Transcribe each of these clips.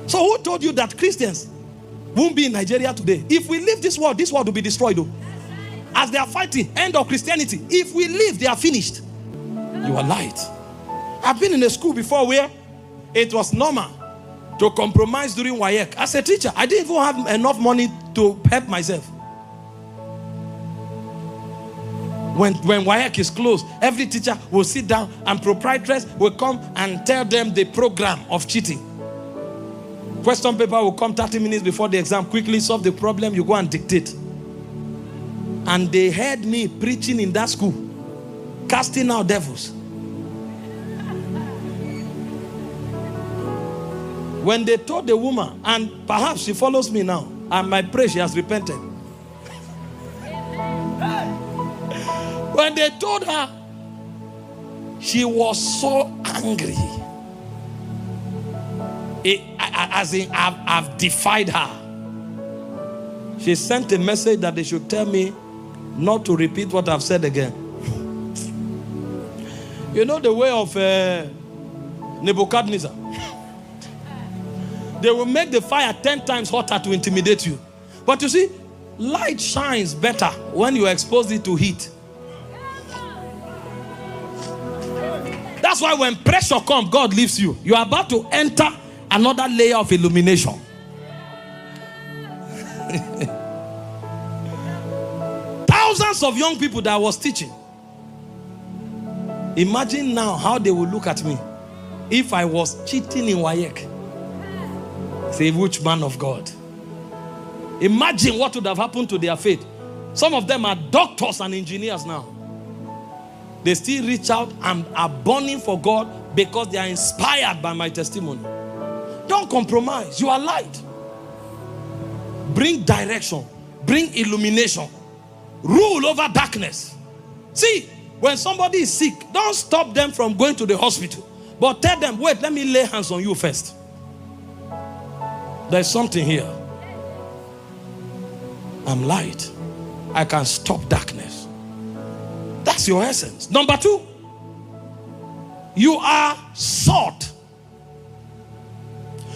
So who told you that Christians won't be in Nigeria today? If we leave this world will be destroyed though. As they are fighting, end of Christianity. If we leave, they are finished. You are light. I've been in a school before where it was normal to compromise during WAEC. As a teacher, I didn't even have enough money to help myself. When WAEC is closed, every teacher will sit down and proprietress will come and tell them the program of cheating. Question paper will come 30 minutes before the exam. Quickly solve the problem, you go and dictate. And they heard me preaching in that school, casting out devils. When they told the woman, and perhaps she follows me now, and I pray she has repented. When they told her, she was so angry. As in, I've defied her. She sent a message that they should tell me not to repeat what I've said again. You know the way of Nebuchadnezzar. They will make the fire 10 times hotter to intimidate you. But you see, light shines better when you expose it to heat. That's why when pressure comes, God leaves you. You are about to enter another layer of illumination. Thousands of young people that I was teaching. Imagine now how they will look at me if I was cheating in WAEC. Say, which man of God? Imagine what would have happened to their faith. Some of them are doctors and engineers now. They still reach out and are burning for God because they are inspired by my testimony. Don't compromise. You are light. Bring direction. Bring illumination. Rule over darkness. See, when somebody is sick, don't stop them from going to the hospital. But tell them, wait, let me lay hands on you first. There's something here. I'm light. I can stop darkness. That's your essence. Number 2, you are salt.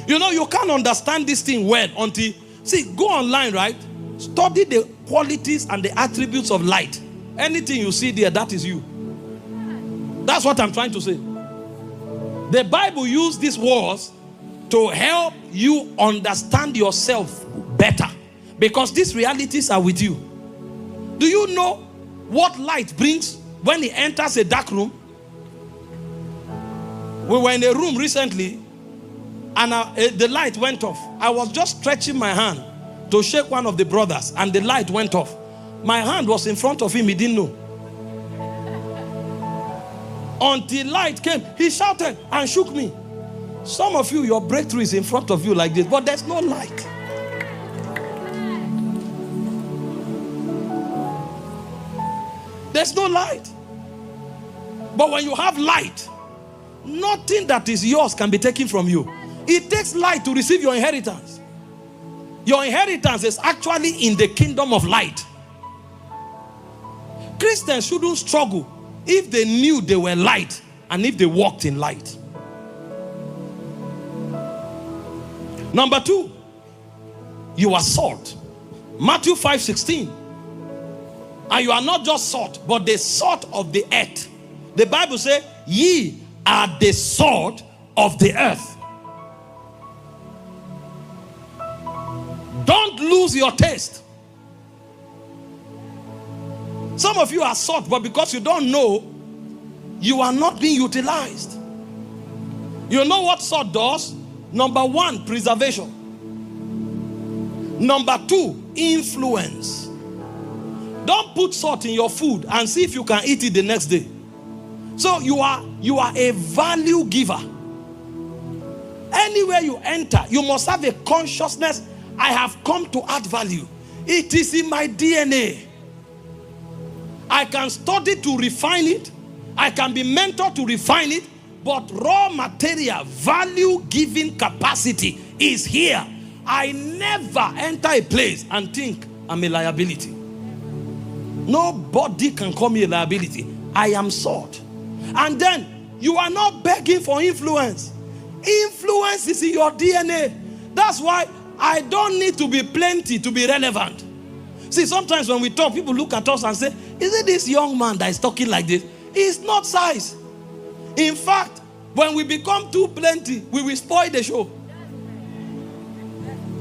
You know, you can't understand this thing well until, see, go online, right? Study the qualities and the attributes of light. Anything you see there, that is you. That's what I'm trying to say. The Bible used these words to help you understand yourself better, because these realities are with you. Do you know what light brings when it enters a dark room? We were in a room recently and the light went off. I was just stretching my hand to shake one of the brothers and the light went off. My hand was in front of him, he didn't know. Until light came, he shouted and shook me. Some of you, your breakthrough is in front of you like this, but there's no light. There's no light. But when you have light, nothing that is yours can be taken from you. It takes light to receive your inheritance. Your inheritance is actually in the kingdom of light. Christians shouldn't struggle if they knew they were light and if they walked in light. Number 2, you are salt. Matthew 5:16. And you are not just salt, but the salt of the earth. The Bible says, ye are the salt of the earth. Don't lose your taste. Some of you are salt, but because you don't know, you are not being utilized. You know what salt does? Number 1, preservation. Number 2, influence. Don't put salt in your food and see if you can eat it the next day. So you are a value giver. Anywhere you enter, you must have a consciousness. I have come to add value. It is in my DNA. I can study to refine it. I can be mentored to refine it. But raw material, value-giving capacity is here. I never enter a place and think I'm a liability. Nobody can call me a liability. I am salt. And then you are not begging for influence. Influence is in your DNA. That's why I don't need to be plenty to be relevant. See, sometimes when we talk, people look at us and say, is it this young man that is talking like this? It's not size. In fact, when we become too plenty, we will spoil the show.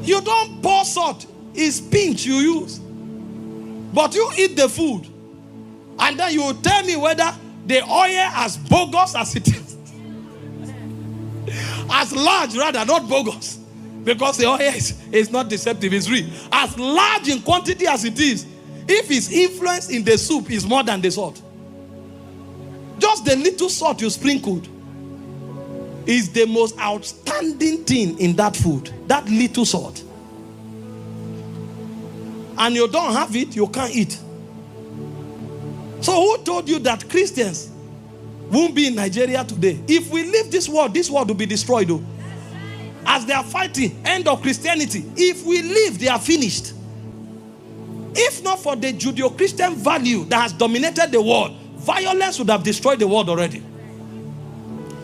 You don't pour salt. It's pinch you use. But you eat the food. And then you will tell me whether the oil as bogus as it is. As large rather, not bogus. Because the oil is not deceptive, it's real. As large in quantity as it is, if its influence in the soup is more than the salt, just the little salt you sprinkled is the most outstanding thing in that food. That little salt. And you don't have it, you can't eat. So who told you that Christians won't be in Nigeria today? If we leave this world will be destroyed though. As they are fighting, end of Christianity. If we leave, they are finished. If not for the Judeo-Christian value that has dominated the world, violence would have destroyed the world already.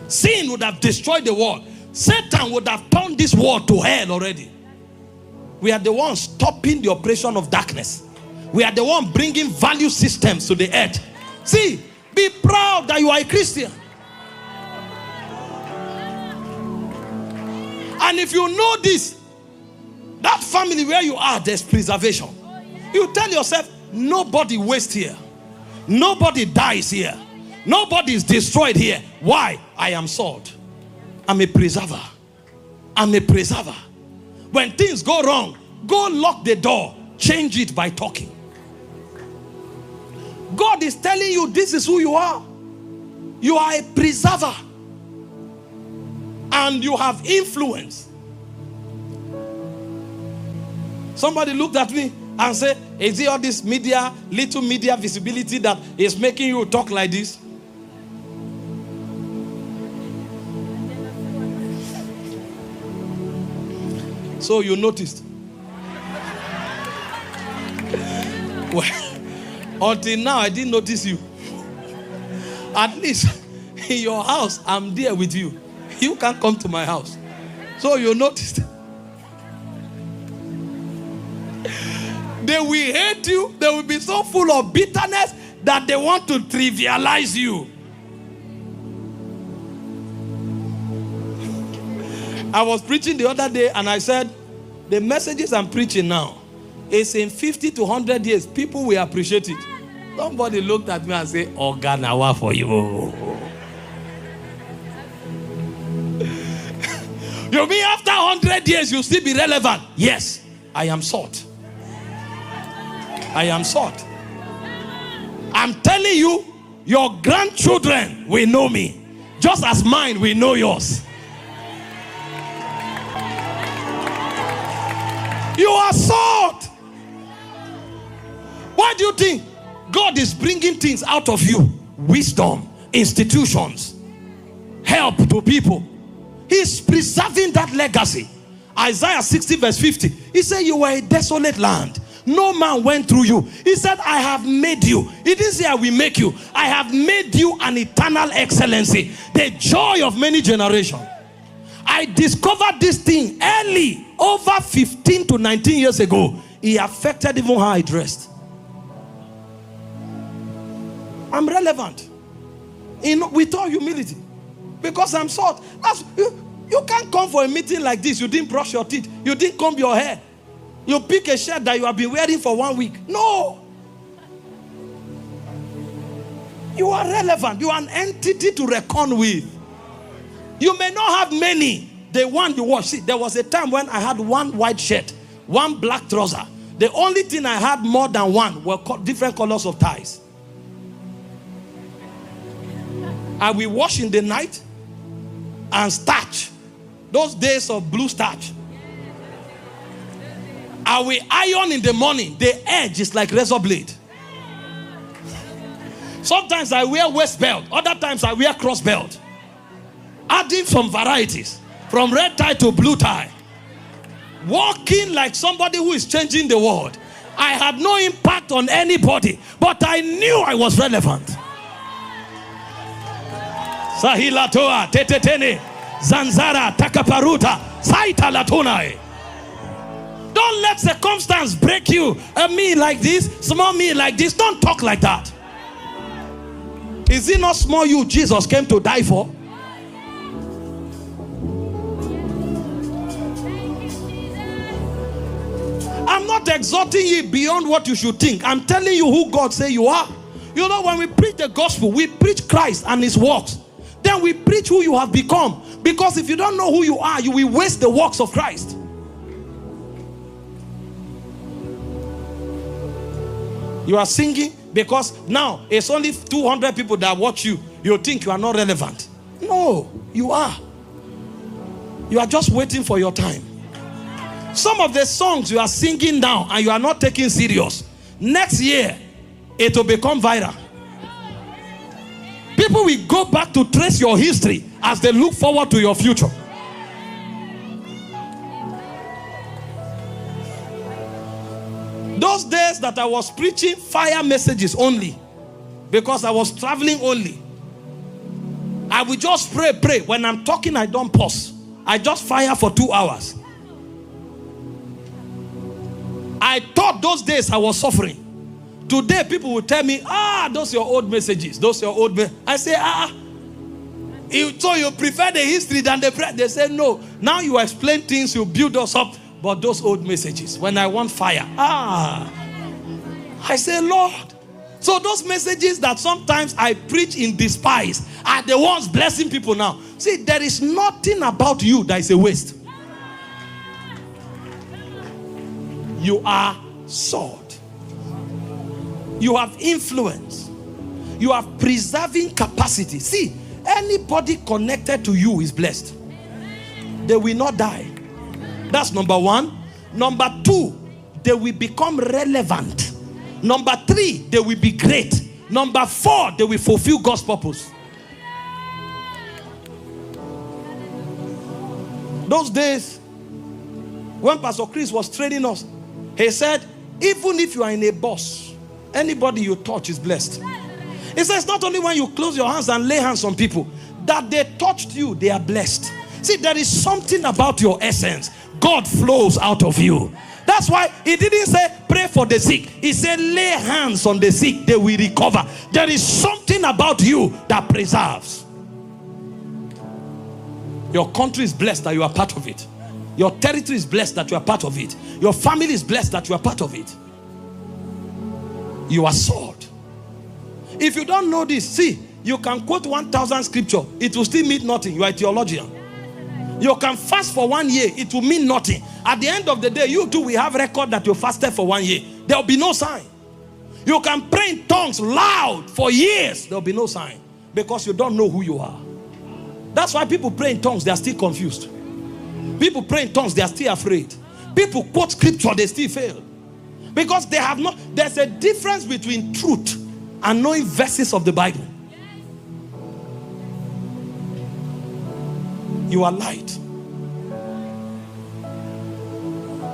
Sin would have destroyed the world. Satan would have turned this world to hell already. We are the ones stopping the operation of darkness. We are the ones bringing value systems to the earth. See, be proud that you are a Christian. And if you know this, that family where you are, there's preservation. You tell yourself, nobody wastes here. Nobody dies here. Nobody is destroyed here. Why? I am salt. I'm a preserver. I'm a preserver. When things go wrong, go lock the door. Change it by talking. God is telling you this is who you are. You are a preserver. And you have influence. Somebody looked at me and said, is it all this media, little media visibility that is making you talk like this? So you noticed. Well, until now I didn't notice you. At least in your house, I'm there with you. You can't come to my house. So you noticed. They will hate you. They will be so full of bitterness that they want to trivialize you. I was preaching the other day and I said, the messages I'm preaching now is in 50 to 100 years, people will appreciate it. Somebody looked at me and said, Organawa for you. You mean after 100 years you'll still be relevant? Yes, I am salt. I am salt. I'm telling you, your grandchildren will know me, just as mine will know yours. You are salt. Why do you think God is bringing things out of you? Wisdom, institutions, help to people. He's preserving that legacy. Isaiah 60 verse 50. He said you were a desolate land. No man went through you. He said, I have made you. He didn't say I will make you. I have made you an eternal excellency. The joy of many generations. I discovered this thing early, over 15 to 19 years ago. It affected even how I dressed. I'm relevant. With all humility. Because I'm salt. You can't come for a meeting like this. You didn't brush your teeth. You didn't comb your hair. You pick a shirt that you have been wearing for 1 week. No. You are relevant. You are an entity to reckon with. You may not have many. The one you watch. See, there was a time when I had one white shirt, one black trouser. The only thing I had more than one were different colors of ties. I will wash in the night and starch. Those days of blue starch. I will iron in the morning. The edge is like razor blade. Sometimes I wear waist belt. Other times I wear cross belt. Adding some varieties. From red tie to blue tie. Walking like somebody who is changing the world. I had no impact on anybody. But I knew I was relevant. Sahila toa, tetetene, zanzara, takaparuta, Don't let circumstance break you. Me like this, small me like this. Don't talk like that. Is it not small you Jesus came to die for? I'm not exhorting you beyond what you should think. I'm telling you who God say you are. You know, when we preach the gospel, we preach Christ and his works. Then we preach who you have become. Because if you don't know who you are, you will waste the works of Christ. You are singing because now it's only 200 people that watch you. You think you are not relevant. No, you are. You are just waiting for your time. Some of the songs you are singing now and you are not taking serious, next year it will become viral. People will go back to trace your history as they look forward to your future. Those days that I was preaching fire messages only, because I was traveling only, I would just pray. When I'm talking, I don't pause. I just fire for 2 hours. I thought those days I was suffering. Today people will tell me, those are your old messages. Those are your old messages. I say, so you prefer the history than the prayer? They say, no. Now you explain things, you build us up. But those old messages, when I want fire, I say, Lord. So those messages that sometimes I preach in despise are the ones blessing people now. See, there is nothing about you that is a waste. You are salt. You have influence. You have preserving capacity. See, anybody connected to you is blessed. They will not die. That's number one. Number two, they will become relevant. Number three, they will be great. Number four, they will fulfill God's purpose. Those days, when Pastor Chris was training us, he said, even if you are in a bus, anybody you touch is blessed. He says, not only when you close your hands and lay hands on people, that they touched you, they are blessed. See, there is something about your essence. God flows out of you. That's why he didn't say pray for the sick. He said lay hands on the sick, they will recover. There is something about you that preserves. Your country is blessed that you are part of it. Your territory is blessed that you are part of it. Your family is blessed that you are part of it. You are salt. If you don't know this, see, you can quote 1,000 scripture, it will still mean nothing. You are a theologian. You can fast for 1 year, it will mean nothing. At the end of the day, you too will have record that you fasted for 1 year. There will be no sign. You can pray in tongues loud for years, there will be no sign, because you don't know who you are. That's why people pray in tongues, they are still confused. People pray in tongues, they are still afraid. People quote scripture, they still fail. Because they have not, there's a difference between truth and knowing verses of the Bible. You are light.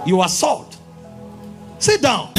You are salt. Sit down.